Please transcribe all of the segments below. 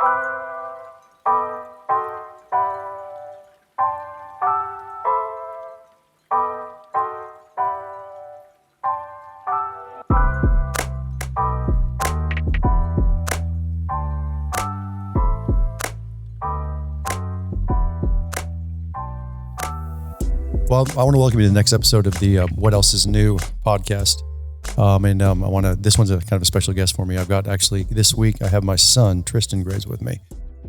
Well, I want to welcome you to the next episode of the What Else Is New podcast. I want to, this one's a kind of a special guest for me. I've got actually this week, I have my son, Triston Graves, with me.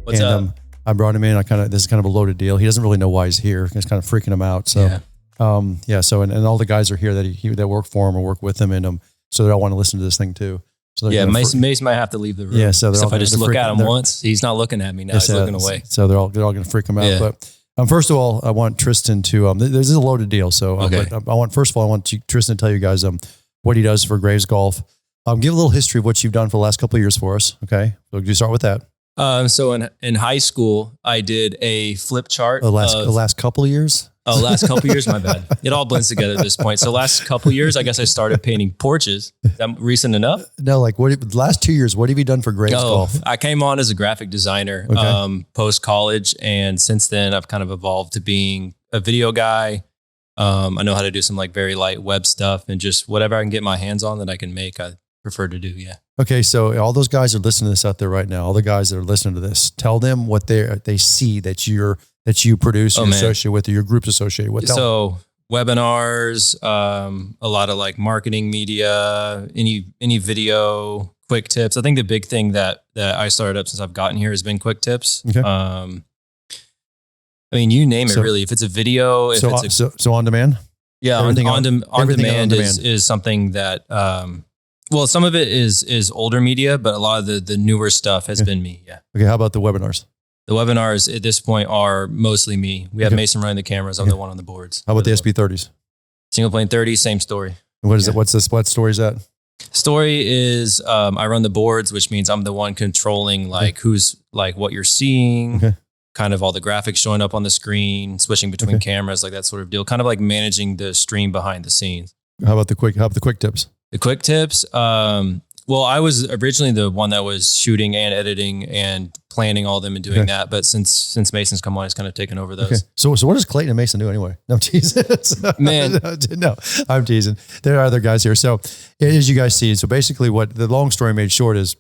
What's up? I brought him in. This is kind of a loaded deal. He doesn't really know why he's here. It's kind of freaking him out. So, and all the guys are here that work for him or work with him. And so they all want to listen to this thing too. So Mace might have to leave the room. Yeah. So if I just look at him once, he's not looking at me now. He's looking away. So they're all going to freak him out. Yeah. But first of all, I want Triston to, this is a loaded deal. So okay. I want Triston to tell you guys what he does for Graves Golf. Give a little history of what you've done for the last couple of years for us. Okay. So you start with that. So in high school, I did a flip chart. The last couple of years? Oh, last couple of years, my bad. It all blends together at this point. So last couple of years, I guess I started painting porches. Is that recent enough? No, last 2 years, what have you done for Graves Golf? I came on as a graphic designer post-college. And since then, I've kind of evolved to being a video guy. I know how to do some like very light web stuff and just whatever I can get my hands on that I can make, I prefer to do. Yeah. Okay. So all those guys are listening to this out there right now. All the guys that are listening to this, tell them what they see that you produce, you associate with, or your group's associated with. So webinars, a lot of like marketing media, any video, quick tips. I think the big thing that I started up since I've gotten here has been quick tips. Okay. I mean, you name it really. If it's a video, so on demand. Yeah, on demand is something that. Well, some of it is older media, but a lot of the newer stuff has been me. Yeah. Okay. How about the webinars? The webinars at this point are mostly me. We have Mason running the cameras. I'm the one on the boards. How about the SB30s? Single plane 30, same story. And what is it? What story is that? Story is I run the boards, which means I'm the one controlling who's like what you're seeing, kind of all the graphics showing up on the screen, switching between cameras, like that sort of deal. Kind of like managing the stream behind the scenes. How about the quick tips? The quick tips. Well, I was originally the one that was shooting and editing and planning all of them and doing that. But since Mason's come on, he's kind of taken over those. Okay. So what does Clayton and Mason do anyway? No, I'm teasing. Man. No, I'm teasing. There are other guys here. So as you guys see, so basically what the long story made short is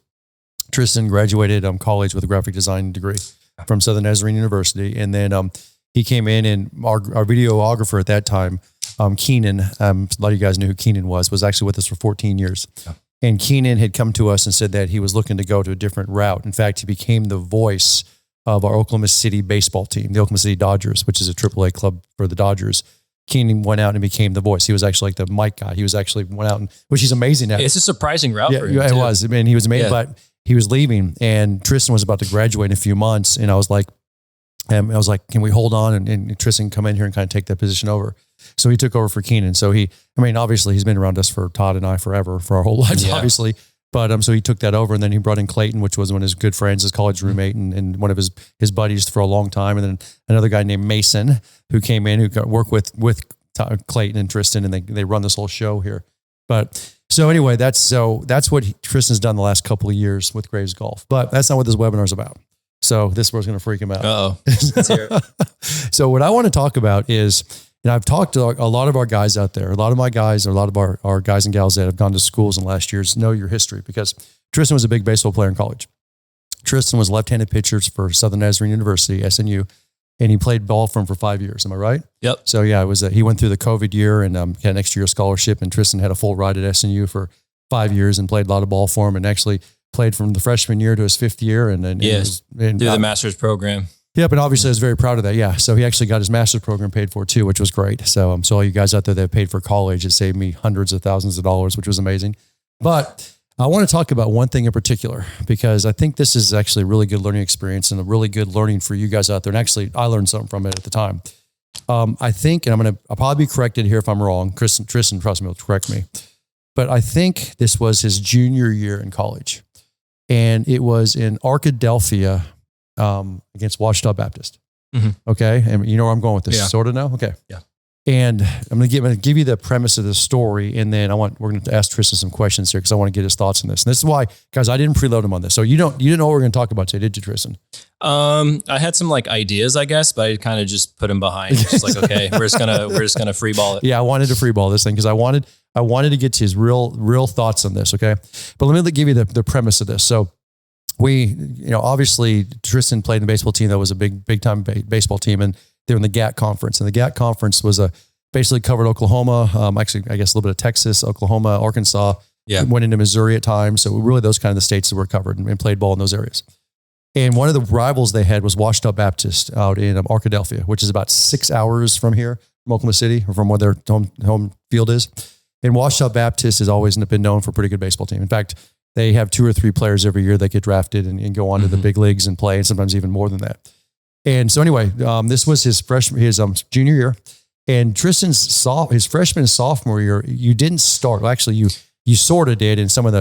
Triston graduated college with a graphic design degree from Southern Nazarene University. And then he came in and our videographer at that time, Keenan, a lot of you guys knew who Keenan was actually with us for 14 years. Yeah. And Keenan had come to us and said that he was looking to go to a different route. In fact, he became the voice of our Oklahoma City baseball team, the Oklahoma City Dodgers, which is a AAA club for the Dodgers. Keenan went out and became the voice. He was actually like the mic guy. He was actually went out, which he's amazing at. It's a surprising route for him. Yeah, it was. I mean, he was amazing, but he was leaving and Triston was about to graduate in a few months. And I was like, can we hold on and Triston come in here and kind of take that position over? So he took over for Keenan. So obviously he's been around us for Todd and I forever, for our whole lives, obviously. But so he took that over and then he brought in Clayton, which was one of his good friends, his college roommate and one of his buddies for a long time. And then another guy named Mason who came in, who got work with Clayton and Triston, and they run this whole show here. But so anyway, that's what Triston's done the last couple of years with Graves Golf. But that's not what this webinar is about. So this was going to freak him out. Uh-oh. Let's hear it. So what I want to talk about is, and I've talked to a lot of our guys out there, a lot of my guys, or a lot of our guys and gals that have gone to schools in the last years know your history, because Triston was a big baseball player in college. Triston was left-handed pitcher for Southern Nazarene University, SNU, and he played ball for him for 5 years. Am I right? Yep. So yeah, it was he went through the COVID year and had an extra year scholarship, and Triston had a full ride at SNU for 5 years and played a lot of ball for him, and actually played from the freshman year to his 5th year. And through the master's program. Yeah, but obviously I was very proud of that. Yeah. So he actually got his master's program paid for too, which was great. So all you guys out there that paid for college, it saved me hundreds of thousands of dollars, which was amazing. But I want to talk about one thing in particular, because I think this is actually a really good learning experience and a really good learning for you guys out there. And actually I learned something from it at the time. I think, and I'll probably be corrected here if I'm wrong. Triston, trust me, will correct me. But I think this was his junior year in college. And it was in Arkadelphia against Ouachita Baptist. Mm-hmm. Okay. And you know where I'm going with this, sort of now? Okay. Yeah. And I'm going to give you the premise of the story. And then we're going to ask Tristan some questions here because I want to get his thoughts on this. And this is why, guys, I didn't preload him on this. So you didn't know what we're going to talk about today, did you, Tristan? I had some like ideas, I guess, but I kind of just put them behind. It's just like, okay, we're just gonna free ball it. Yeah, I wanted to free ball this thing because I wanted to get to his real thoughts on this. Okay. But let me give you the premise of this. So obviously Tristan played in a baseball team that was a big time baseball team, and they're in the GAC conference, and the GAC conference was basically covered Oklahoma, actually I guess a little bit of Texas, Oklahoma, Arkansas, went into Missouri at times. So really those kind of the states that were covered and played ball in those areas. And one of the rivals they had was Ouachita Baptist out in Arkadelphia, which is about 6 hours from here, from Oklahoma City, or from where their home field is. And Ouachita Baptist has always been known for a pretty good baseball team. In fact, they have 2 or 3 players every year that get drafted and go on to the big leagues and play, and sometimes even more than that. And so anyway, this was his junior year, and Tristan's his freshman and sophomore year, you didn't start. Well, actually, you sort of did in some of the.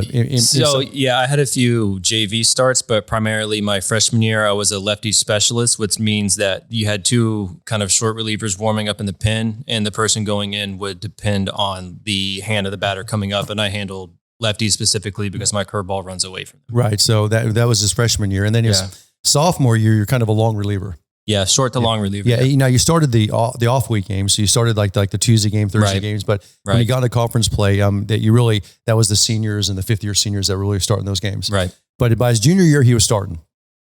I had a few JV starts, but primarily my freshman year, I was a lefty specialist, which means that you had 2 kind of short relievers warming up in the pen, and the person going in would depend on the hand of the batter coming up, and I handled lefties specifically because my curveball runs away from them. Right. So that was his freshman year, and then his sophomore year, you're kind of a long reliever. Yeah, short to long reliever. Yeah, you started the off week games, so you started like the Tuesday game, Thursday games, but when you got into conference play, that was the seniors and the 5th-year seniors that were really starting those games. Right. But by his junior year, he was starting,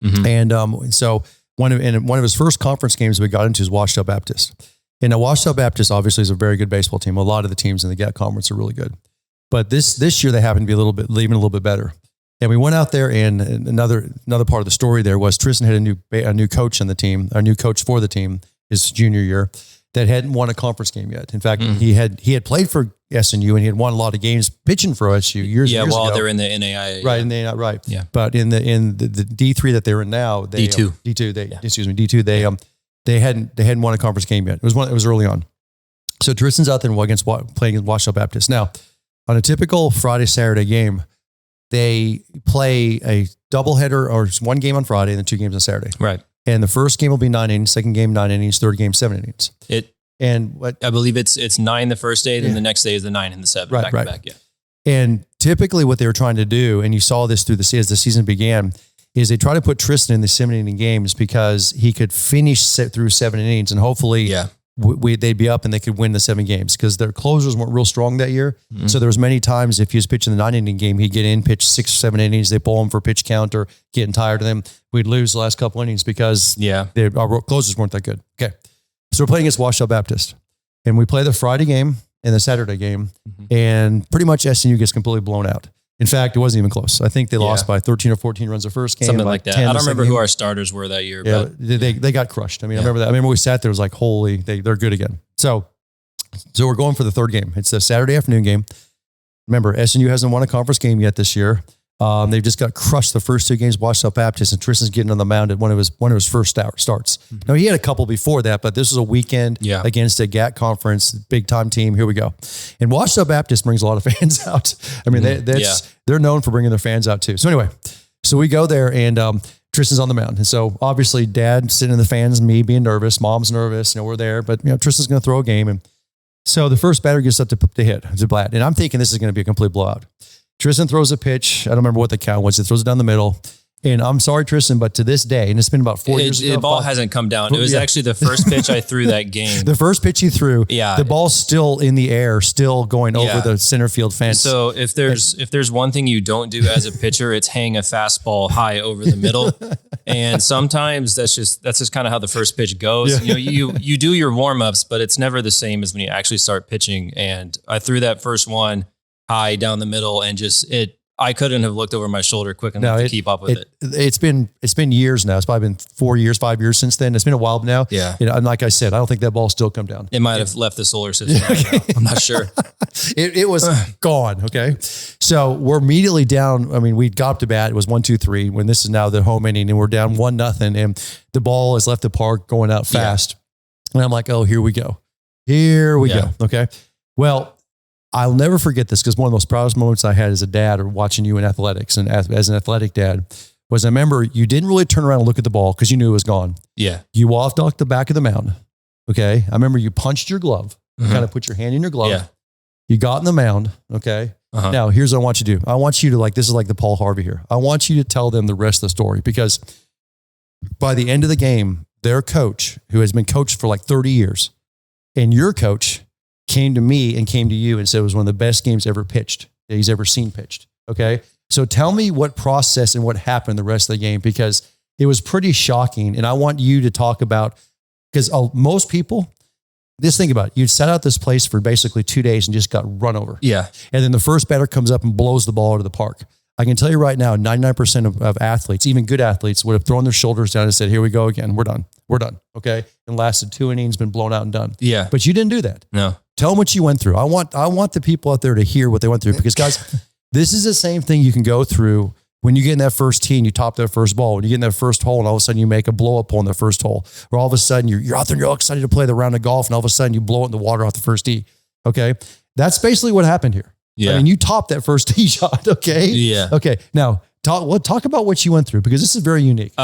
and so one of his first conference games we got into is Ouachita Baptist, and Ouachita Baptist obviously is a very good baseball team. A lot of the teams in the GAC conference are really good, but this year they happened to be even a little bit better. And we went out there, and another part of the story there was Tristan had a new coach on the team, a new coach for the team his junior year that hadn't won a conference game yet. In fact, he had played for SNU and he had won a lot of games pitching for SU years ago. They're in the NAIA. Right, in the NAIA, right. Yeah. But in the D3 that they're in now, D2. D2, they hadn't won a conference game yet. It was early on. So Tristan's out there playing against Ouachita Baptist. Now, on a typical Friday, Saturday game, they play a doubleheader, or just one game on Friday and then 2 games on Saturday. Right. And the first game will be 9 innings, second game 9 innings, third game 7 innings. I believe it's 9 the first day, then the next day is the 9 and the 7 back to back. Yeah. And typically what they were trying to do, and you saw this as the season began, is they try to put Tristan in the 7 inning games because he could finish through 7 innings, and hopefully they'd be up and they could win the 7 games because their closers weren't real strong that year. Mm-hmm. So there was many times if he was pitching the 9 inning game, he'd get in, pitch 6 or 7 innings. They pull him for pitch count or getting tired of them. We'd lose the last couple innings because our closers weren't that good. Okay. So we're playing against Ouachita Baptist, and we play the Friday game and the Saturday game, and pretty much SNU gets completely blown out. In fact, it wasn't even close. I think they lost by 13 or 14 runs the first game. Something like that. I don't remember who our starters were that year. Yeah, but they got crushed. I mean, I remember that. I remember we sat there, it was like, holy, they're good again. So we're going for the third game. It's a Saturday afternoon game. Remember, SNU hasn't won a conference game yet this year. They've just got crushed the first 2 games, Ouachita Baptist, and Tristan's getting on the mound at one of his first starts. Mm-hmm. Now, he had a couple before that, but this was a weekend against a GAC conference, big time team. Here we go. And Ouachita Baptist brings a lot of fans out. I mean, they're known for bringing their fans out too. So anyway, we go there, and Tristan's on the mound. And so obviously Dad sitting in the fans, me being nervous, Mom's nervous, we're there, but Tristan's going to throw a game. And so the first batter gets up to hit. It's a bat. And I'm thinking this is going to be a complete blowout. Tristan throws a pitch. I don't remember what the count was. It throws it down the middle. And I'm sorry, Tristan, but to this day, and it's been about 4 years ago. The ball hasn't come down. It was actually the first pitch I threw that game. The first pitch he threw, the ball's still in the air, still going over the center field fence. So if there's one thing you don't do as a pitcher, it's hang a fastball high over the middle. And sometimes that's just kind of how the first pitch goes. Yeah. You do your warm-ups, but it's never the same as when you actually start pitching. And I threw that first one high down the middle, and I couldn't have looked over my shoulder quick enough to keep up with it. It's been years now. It's probably been 4 years, 5 years since then. It's been a while now. Yeah. And like I said, I don't think that ball still come down. It might have left the solar system. Right now. I'm not sure. It was gone. Okay. So we're immediately down. I mean, we got up to bat. It was 1-2-3 when this is now the home inning, and we're down 1-0, and the ball has left the park going out fast. Yeah. And I'm like, oh, here we go. Here we go. Okay. Well, I'll never forget this because one of the most proudest moments I had as a dad or watching you in athletics and as an athletic dad was I remember you didn't really turn around and look at the ball because you knew it was gone. Yeah. You walked off the back of the mound. Okay. I remember you punched your glove You kind of put your hand in your glove. Yeah. You got in the mound. Okay. Now here's what I want you to do. I want you to this is like the Paul Harvey here. I want you to tell them the rest of the story, because by the end of the game, their coach, who has been coached for like 30 years, and your coach came to me and came to you and said it was one of the best games ever pitched that he's ever seen pitched. Okay. So tell me what process and what happened the rest of the game, because it was pretty shocking. And I want you to talk about, because most people, just think about it. You'd set out this place for basically 2 days and just got run over. Yeah. And then the first batter comes up and blows the ball out of the park. I can tell you right now, 99% of athletes, even good athletes, would have thrown their shoulders down and said, here we go again. We're done. We're done. Okay. And lasted 2 innings, been blown out and done. Yeah. But you didn't do that. No. Tell them what you went through. I want the people out there to hear what they went through, because guys, this is the same thing you can go through when you get in that first tee and you top that first ball. When you get in that first hole and all of a sudden you make a blow up hole in the first hole, or all of a sudden you're out there and you're all excited to play the round of golf, and all of a sudden you blow it in the water off the first tee. Okay. That's basically what happened here. Yeah. I mean, you topped that first tee shot. Okay. Yeah. Okay. Now talk about what you went through, because this is very unique.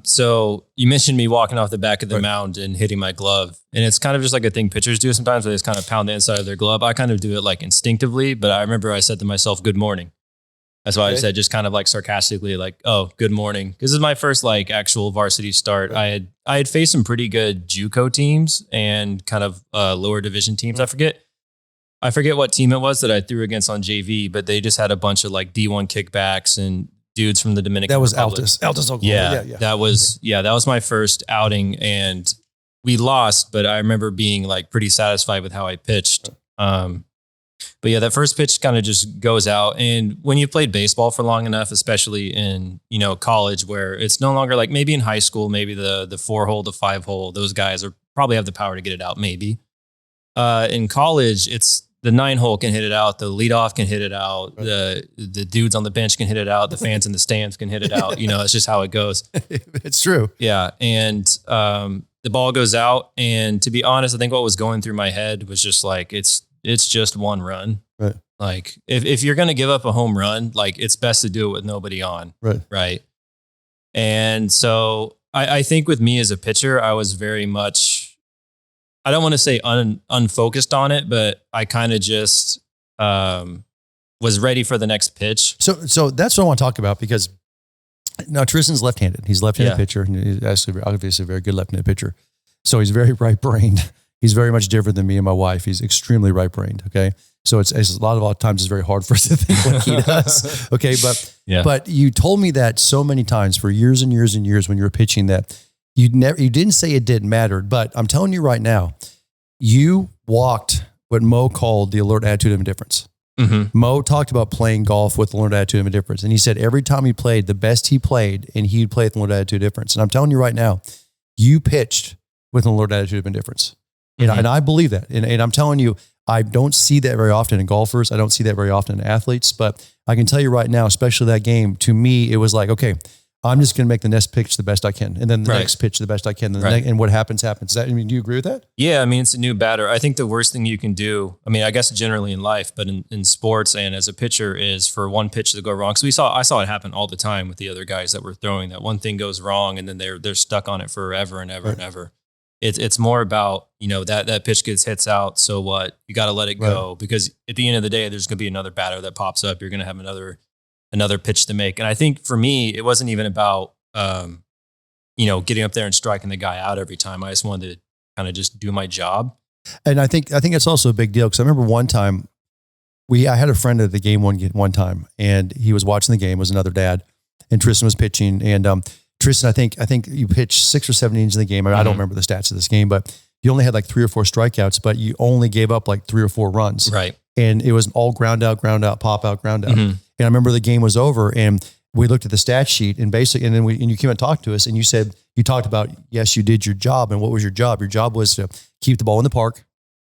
So you mentioned me walking off the back of the mound and hitting my glove, and it's kind of just like a thing pitchers do sometimes, where they just kind of pound the inside of their glove. I kind of do it like instinctively, but I remember I said to myself, good morning. That's why I said, just kind of like sarcastically, like, oh, good morning. Because this is my first like actual varsity start. I had faced some pretty good JUCO teams and kind of lower division teams. I forget what team it was that I threw against on JV, but they just had a bunch of like D1 kickbacks and dudes from the Dominican Republic. Altus, Oklahoma. Yeah. That was my first outing, and we lost, but I remember being like pretty satisfied with how I pitched. But yeah, that first pitch kind of just goes out. And when you played baseball for long enough, especially in, college, where it's no longer like, maybe in high school, maybe the 4-hole, the 5-hole, those guys probably have the power to get it out. Maybe in college, it's the 9-hole can hit it out. The leadoff can hit it out. Right. The dudes on the bench can hit it out. The fans in the stands can hit it out. It's just how it goes. It's true. Yeah. And, the ball goes out. And to be honest, I think what was going through my head was just like, it's just one run. Right. Like if you're going to give up a home run, like it's best to do it with nobody on. Right. Right. And so I think with me as a pitcher, I was very much, I don't want to say unfocused on it, but I kind of just was ready for the next pitch. So that's what I want to talk about, because now Tristan's left-handed. He's a left-handed pitcher, and he's actually obviously a very good left-handed pitcher. So he's very right-brained. He's very much different than me and my wife. He's extremely right-brained. Okay. So it's a lot of times it's very hard for us to think like he does. Okay. But you told me that so many times for years and years and years when you were pitching that you didn't say it didn't matter, but I'm telling you right now, you walked what Mo called the alert attitude of indifference. Mm-hmm. Mo talked about playing golf with the alert attitude of indifference. And he said every time he played, the best he played, and he'd play with an alert attitude of indifference. And I'm telling you right now, you pitched with an alert attitude of indifference. Mm-hmm. And I believe that. And I'm telling you, I don't see that very often in golfers. I don't see that very often in athletes, but I can tell you right now, especially that game, to me, it was like, okay, I'm just going to make the next pitch the best I can. And then the next pitch the best I can. And what happens. Do you agree with that? Yeah. I mean, it's a new batter. I think the worst thing you can do, I mean, I guess generally in life, but in sports and as a pitcher, is for one pitch to go wrong. So I saw it happen all the time with the other guys that were throwing. That one thing goes wrong and then they're stuck on it forever and ever and ever. It's more about, that pitch hits out. So what? You got to let it go, because at the end of the day, there's going to be another batter that pops up. You're going to have another pitch to make. And I think for me, it wasn't even about, getting up there and striking the guy out every time. I just wanted to kind of just do my job. And I think it's also a big deal, because I remember one time I had a friend at the game one time, and he was watching the game, was another dad, and Tristan was pitching. And Tristan, I think you pitched 6 or 7 innings in the game. I don't remember the stats of this game, but you only had like 3 or 4 strikeouts, but you only gave up like 3 or 4 runs. Right. And it was all ground out, pop out, ground out. Mm-hmm. And I remember the game was over, and we looked at the stat sheet, and then you came and talked to us, and you talked about, yes, you did your job. And what was your job? Your job was to keep the ball in the park,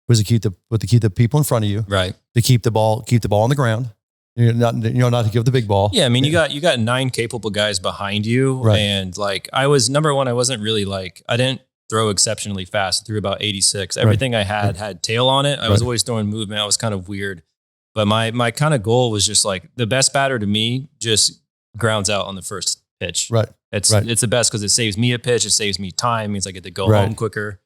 was to keep the people in front of you, right? To keep the ball on the ground. Not to give the big ball. Yeah. I mean, you got 9 capable guys behind you. Right. And like, I wasn't really like, I didn't throw exceptionally fast. I threw about 86. Everything I had tail on it. I was always throwing movement. I was kind of weird, but my kind of goal was just like, the best batter to me just grounds out on the first pitch. Right. It's the best because it saves me a pitch. It saves me time. It means I get to go home quicker.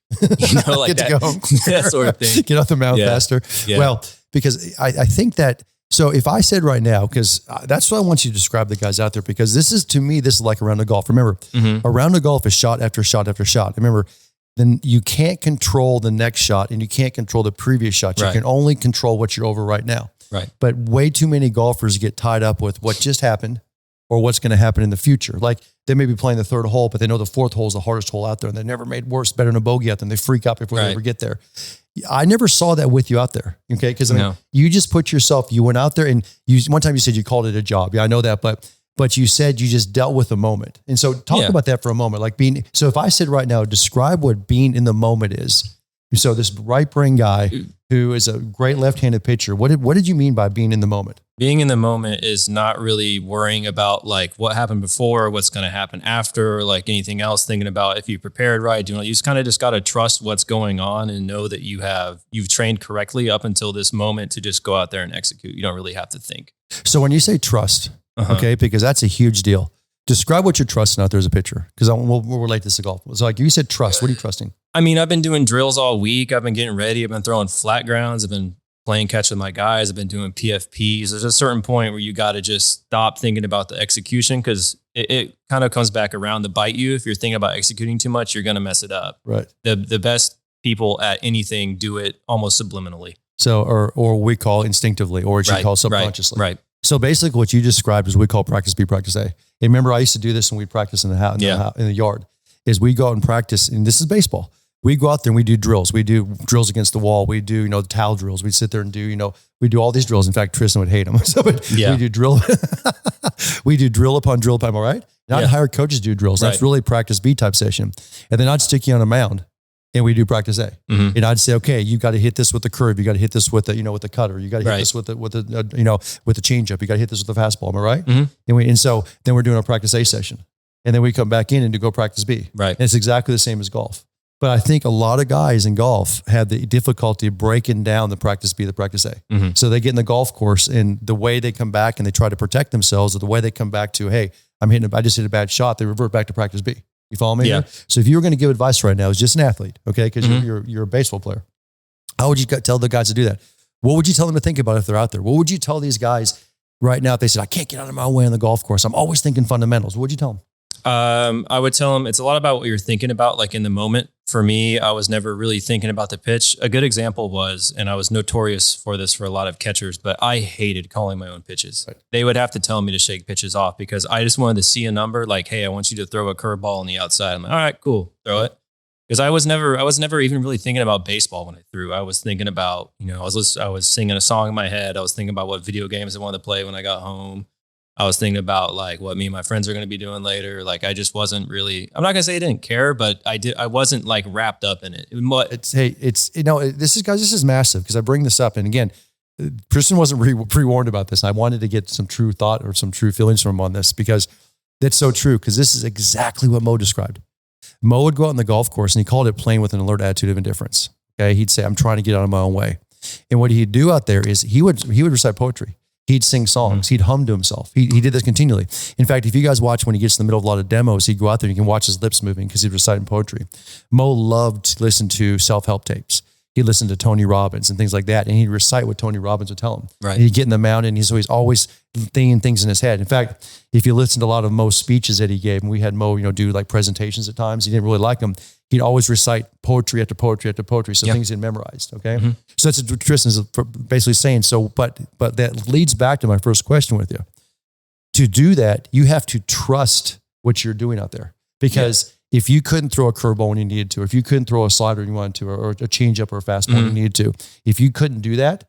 like Get to go home that sort of thing. Get off the mound faster. Yeah. Well, because I think that, so if I said right now, because that's what I want you to describe the guys out there, because this is, to me, this is like a round of golf. Remember, a round of golf is shot after shot after shot. Remember, then you can't control the next shot and you can't control the previous shot. You can only control what you're over right now. Right. But way too many golfers get tied up with what just happened or what's going to happen in the future. Like they may be playing the third hole, but they know the fourth hole is the hardest hole out there and they never made better than a bogey out there and they freak out before they ever get there. I never saw that with you out there. Okay. Because I mean, you just put yourself, you went out there and one time you said you called it a job. Yeah, I know that, but you said you just dealt with the moment. And so talk about that for a moment. Like so if I said right now, describe what being in the moment is. So this right brain guy who is a great left-handed pitcher, what did you mean by being in the moment? Being in the moment is not really worrying about like what happened before, what's going to happen after, or like anything else, thinking about if you prepared right, you just kind of just got to trust what's going on and know that you've trained correctly up until this moment to just go out there and execute. You don't really have to think. So when you say trust, okay, because that's a huge deal. Describe what you're trusting out there as a pitcher, because we'll relate this to golf. So like you said, trust. What are you trusting? I mean, I've been doing drills all week. I've been getting ready. I've been throwing flat grounds. I've been playing catch with my guys. I've been doing PFPs. There's a certain point where you got to just stop thinking about the execution because it kind of comes back around to bite you. If you're thinking about executing too much, you're going to mess it up. Right. The best people at anything do it almost subliminally. So, or we call instinctively, or what you call subconsciously. Right. So basically what you described is what we call practice B, practice A. And remember, I used to do this when we'd practice in the house, in the yard, is we go out and practice, and this is baseball. We go out there and we do drills. We do drills against the wall. We do, the towel drills. We sit there and do, we do all these drills. In fact, Tristan would hate them. So we do drill. We do drill upon drill upon, all right? And I'd hire coaches to do drills. That's really practice B type session. And then I'd stick you on a mound and we do practice A. And I'd say, okay, you got to hit this with the curve. You got to hit this with the, with the cutter. You got to hit this with the changeup. You got to hit this with the fastball. Am I right? And so then we're doing a practice A session. And then we come back in and do go practice B. Right. And it's exactly the same as golf. But I think a lot of guys in golf have the difficulty of breaking down the practice B, the practice A. So they get in the golf course and the way they come back and they try to protect themselves, or the way they come back to, hey, I just hit a bad shot. They revert back to practice B. You follow me? Yeah. So if you were going to give advice right now as just an athlete, okay, because you're a baseball player, how would you tell the guys to do that? What would you tell them to think about if they're out there? What would you tell these guys right now if they said, I can't get out of my way on the golf course? I'm always thinking fundamentals. What would you tell them? I would tell them it's a lot about what you're thinking about, like in the moment. For me, I was never really thinking about the pitch. A good example was, and I was notorious for this for a lot of catchers, but I hated calling my own pitches. Right. They would have to tell me to shake pitches off because I just wanted to see a number like, hey, I want you to throw a curveball on the outside. I'm like, all right, cool, throw it. Because I was never even really thinking about baseball when I threw. I was thinking about, I was singing a song in my head. I was thinking about what video games I wanted to play when I got home. I was thinking about like what me and my friends are going to be doing later. Like I just wasn't really, I'm not going to say I didn't care, but I wasn't like wrapped up in it. This is massive because I bring this up. And again, Tristan wasn't pre-warned about this. And I wanted to get some true thought or some true feelings from him on this because that's so true. Because this is exactly what Mo described. Mo would go out on the golf course and he called it playing with an alert attitude of indifference. Okay. He'd say, I'm trying to get out of my own way. And what he'd do out there is he would recite poetry. He'd sing songs. He'd hum to himself. He did this continually. In fact, if you guys watch when he gets in the middle of a lot of demos, he'd go out there and you can watch his lips moving because he's reciting poetry. Mo loved to listen to self-help tapes. He'd listen to Tony Robbins and things like that. And he'd recite what Tony Robbins would tell him. Right. And he'd get in the mound and he's always thinking things in his head. In fact, if you listen to a lot of Mo's speeches that he gave, and we had Mo, do like presentations at times, he didn't really like them. He'd always recite poetry after poetry after poetry. So things he'd memorized. Okay. So that's what Tristan's basically saying. So, but that leads back to my first question with you. To do that, you have to trust what you're doing out there because if you couldn't throw a curveball when you needed to, or if you couldn't throw a slider when you wanted to, or a changeup or a fastball when you needed to, if you couldn't do that,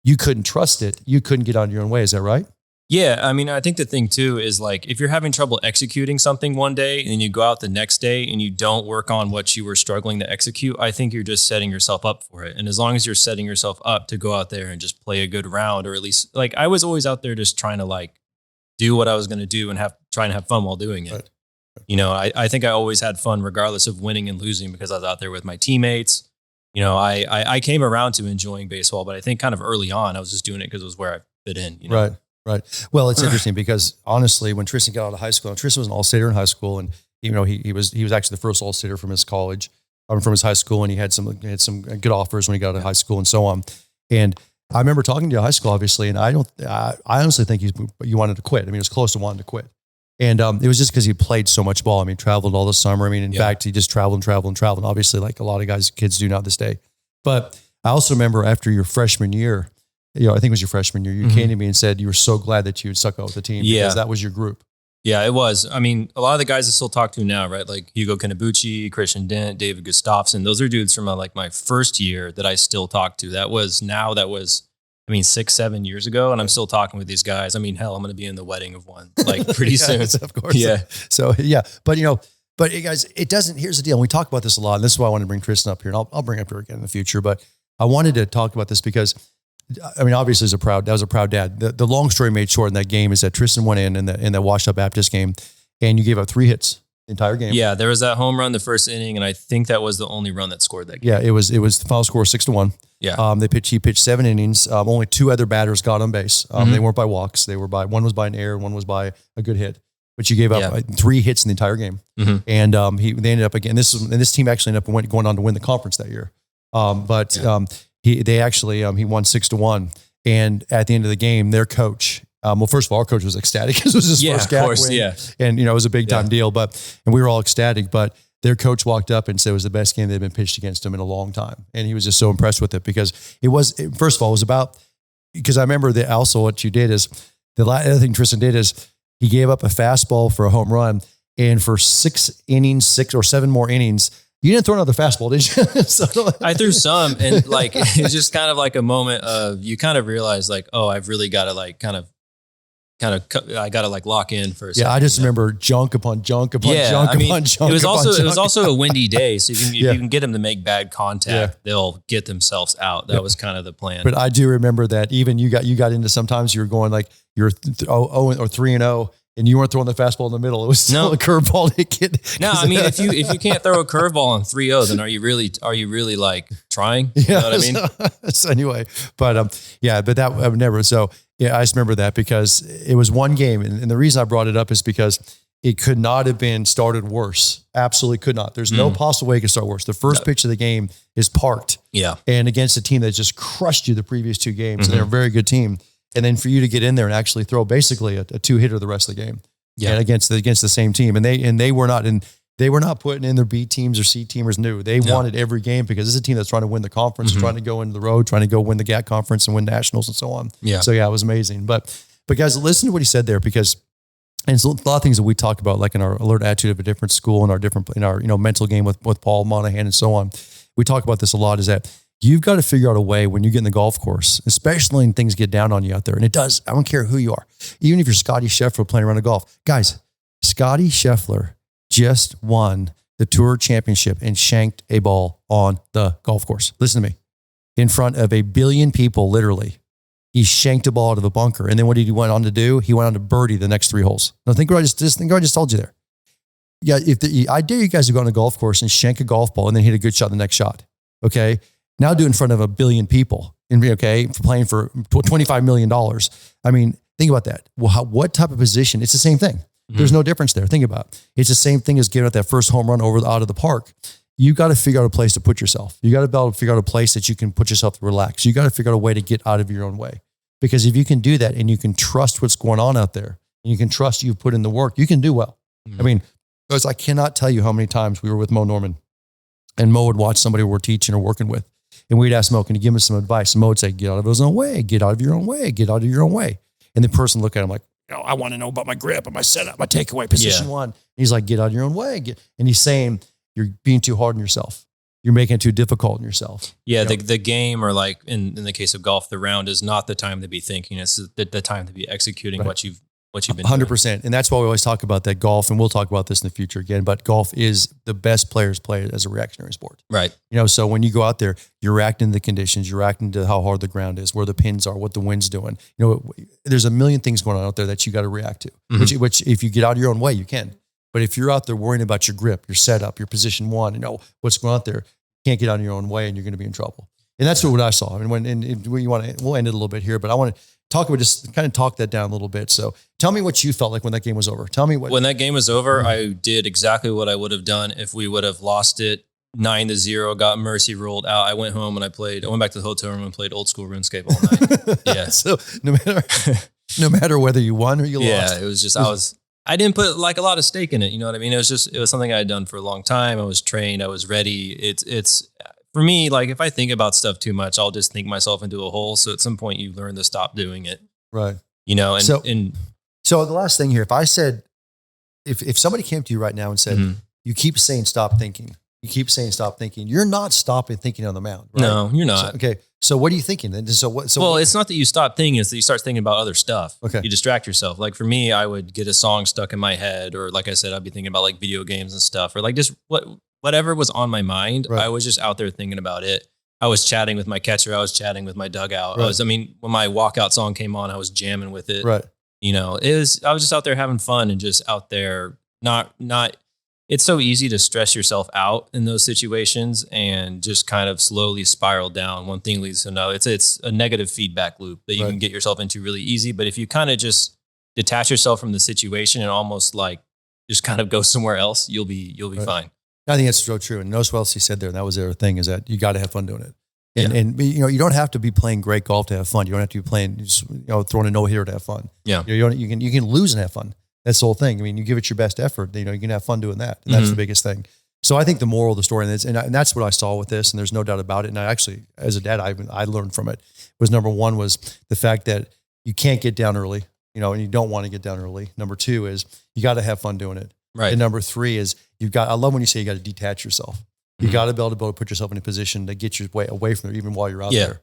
you couldn't trust it. You couldn't get out of your own way. Is that right? Yeah. I mean, I think the thing too is like, if you're having trouble executing something one day and you go out the next day and you don't work on what you were struggling to execute, I think you're just setting yourself up for it. And as long as you're setting yourself up to go out there and just play a good round, or at least like I was always out there just trying to like do what I was going to do and trying to have fun while doing it. Right. I think I always had fun regardless of winning and losing because I was out there with my teammates. I came around to enjoying baseball, but I think kind of early on, I was just doing it because it was where I fit in. Right. Well, it's interesting because honestly, when Tristan got out of high school, and Tristan was an all-stater in high school, and he was actually the first all-stater from his college. from his high school, and he had some good offers when he got out of high school and so on. And I remember talking to you in high school, obviously, and I honestly think you wanted to quit. I mean, it was close to wanting to quit. And it was just because he played so much ball. I mean, traveled all the summer. I mean, in fact, he just traveled. Obviously, like a lot of kids do now this day. But I also remember after your freshman year, I think it was your freshman year, you came to me and said you were so glad that you had stuck out with the team because that was your group. Yeah, it was. I mean, a lot of the guys I still talk to now, right? Like Hugo Kanabuchi, Christian Dent, David Gustafsson. Those are dudes from my first year that I still talk to. That was 6-7 years ago, and I'm still talking with these guys. I mean, hell, I'm going to be in the wedding of one pretty soon. Of course. Yeah. So but guys, it doesn't. Here's the deal. And we talk about this a lot, and this is why I wanted to bring Tristan up here, and I'll bring up here again in the future. But I wanted to talk about this because, I mean, obviously, that was a proud dad. The long story made short in that game is that Tristan went in that Washed Up Baptist game, and you gave up 3 hits the entire game. Yeah, there was that home run the first inning, and I think that was the only run that scored that game. Yeah, it was the final score 6-1. Yeah. He pitched 7 innings. Only 2 other batters got on base. They weren't by walks. One was by an error, one was by a good hit. But you gave up 3 hits in the entire game. And they ended up again. This team actually ended up going on to win the conference that year. He won 6-1. And at the end of the game, their coach, first of all, our coach was ecstatic because it was his first GAC win. Yeah. And it was a big time deal. And we were all ecstatic. But their coach walked up and said it was the best game they'd been pitched against him in a long time. And he was just so impressed with it because first of all, it was about, because I remember that also what you did is, the other thing Tristan did is he gave up a fastball for a home run. And for 6 or 7 more innings, you didn't throw another fastball, did you? I threw some, and it's just kind of like a moment of, you kind of realize I've really got to I got to lock in for a second. Yeah, I just remember junk upon junk upon junk upon junk. It was also a windy day, so if you can get them to make bad contact, they'll get themselves out. That was kind of the plan. But I do remember that even you got into, sometimes you were going you're 0 or 3-0. And you weren't throwing the fastball in the middle. It was still a curveball to get. No, I mean, if you can't throw a curveball on 3-0, then are you really trying? You know what I mean? So anyway, but that I would never. So yeah, I just remember that because it was one game. And the reason I brought it up is because it could not have been started worse. Absolutely could not. There's no possible way it could start worse. The first pitch of the game is parked. Yeah. And against a team that just crushed you the previous 2 games. And they're a very good team. And then for you to get in there and actually throw basically a 2-hitter the rest of the game, and against the same team, and they were not putting in their B teams or C teamers. They wanted every game because this is a team that's trying to win the conference, trying to go into the road, trying to go win the GAC conference and win nationals and so on. Yeah. So it was amazing. But guys, listen to what he said there because, and it's a lot of things that we talk about, like in our Alert Attitude of Indifference school and our mental game with Paul Monahan and so on. We talk about this a lot. Is that you've got to figure out a way when you get in the golf course, especially when things get down on you out there. And it does. I don't care who you are. Even if you're Scotty Scheffler playing around a golf. Guys, Scotty Scheffler just won the Tour Championship and shanked a ball on the golf course. Listen to me. In front of 1 billion people, literally. He shanked a ball out of a bunker. And then what did he went on to do? He went on to birdie the next 3 holes. Now think what I just told you there. Yeah, I dare you guys to go on a golf course and shank a golf ball and then hit a good shot the next shot. Okay? Now do it in front of 1 billion people, for playing for $25 million. I mean, think about that. Well, what type of position? It's the same thing. There's no difference there. Think about it. It's the same thing as giving out that first home run out of the park. You got to figure out a place to put yourself. You got to be able to figure out a place that you can put yourself to relax. You got to figure out a way to get out of your own way. Because if you can do that and you can trust what's going on out there and you can trust you've put in the work, you can do well. I mean, guys, I cannot tell you how many times we were with Mo Norman and Mo would watch somebody we're teaching or working with. And we'd ask Mo, can you give us some advice? And Mo would say, get out of his own way, get out of your own way, get out of your own way. And the person looked at him like, I want to know about my grip and my setup, my takeaway, position 1. And he's like, get out of your own way. And he's saying, you're being too hard on yourself. You're making it too difficult on yourself. Yeah, the game, or in the case of golf, the round is not the time to be thinking. It's the time to be executing what you've been 100%. doing. And that's why we always talk about that golf, and we'll talk about this in the future again, but golf is the best players play as a reactionary sport. Right. So when you go out there, you're reacting to the conditions, you're reacting to how hard the ground is, where the pins are, what the wind's doing. There's a million things going on out there that you got to react to, which if you get out of your own way, you can. But if you're out there worrying about your grip, your setup, your position 1, what's going on out there, you can't get out of your own way and you're going to be in trouble. And that's what I saw. I mean, we'll end it a little bit here, but I want to talk that down a little bit. So tell me what you felt like when that game was over. Tell me when that game was over, I did exactly what I would have done if we would have lost it 9-0, got mercy rolled out. I went home and I went back to the hotel room and played old school RuneScape all night. Yeah. So no matter whether you won or you lost. Yeah, it was just, I didn't put like a lot of stake in it. You know what I mean? It was something I had done for a long time. I was trained. I was ready. It's for me, like if I think about stuff too much, I'll just think myself into a hole. So at some point you learn to stop doing it. Right. You know, So the last thing here, if I said, if somebody came to you right now and said, you keep saying, stop thinking. You keep saying, stop thinking. You're not stopping thinking on the mound, right? No, you're not. So what are you thinking then? It's not that you stop thinking, it's that you start thinking about other stuff. Okay. You distract yourself. Like for me, I would get a song stuck in my head, or like I said, I'd be thinking about like video games and stuff, or like just whatever was on my mind. Right. I was just out there thinking about it. I was chatting with my catcher. I was chatting with my dugout. Right. When my walkout song came on, I was jamming with it. Right. You know, I was just out there having fun and just out there, not, it's so easy to stress yourself out in those situations and just kind of slowly spiral down. One thing leads to another. It's a negative feedback loop that you can get yourself into really easy. But if you kind of just detach yourself from the situation and almost like just kind of go somewhere else, you'll be fine. I think that's so true. And notice what else he said there. And that was the other thing, is that you got to have fun doing it. And you know, you don't have to be playing great golf to have fun. You don't have to be playing, throwing a no-hitter to have fun. Yeah. You can lose and have fun. That's the whole thing. I mean, you give it your best effort, you can have fun doing that. And that's the biggest thing. So I think the moral of the story, and that's what I saw with this, and there's no doubt about it. And I actually, as a dad, I learned from it, was number one was the fact that you can't get down early, and you don't want to get down early. Number two is you got to have fun doing it. Right. And number three is I love when you say you got to detach yourself. You got to be able to put yourself in a position to get your way away from it, even while you're out there.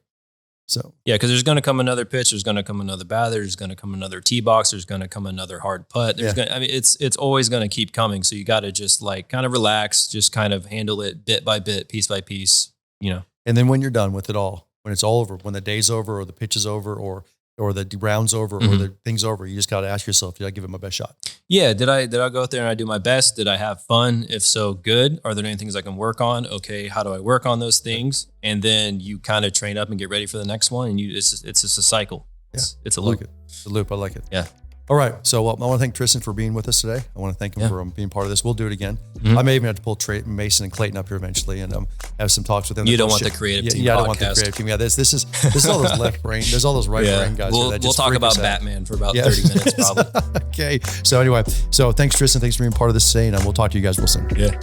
So because there's going to come another pitch, there's going to come another batter, there's going to come another tee box, there's going to come another hard putt. It's always going to keep coming. So you got to just like kind of relax, just kind of handle it bit by bit, piece by piece. And then when you're done with it all, when it's all over, when the day's over, or the pitch is over, or the round's over, or the thing's over, you just got to ask yourself, did I give it my best shot? Yeah. Did I go out there and I do my best? Did I have fun? If so, good. Are there any things I can work on? Okay. How do I work on those things? And then you kind of train up and get ready for the next one. And it's just a cycle. It's a loop. It's a loop. I like it. Yeah. All right. So I want to thank Tristan for being with us today. I want to thank him for being part of this. We'll do it again. I may even have to pull Mason and Clayton up here eventually and have some talks with them. You don't want the creative team podcast. I don't want the creative team. Yeah, this is all those left brain. There's all those right brain guys. We'll talk about Batman for about 30 minutes probably. Okay. So anyway, thanks Tristan. Thanks for being part of this today, and we'll talk to you guys real soon. Yeah.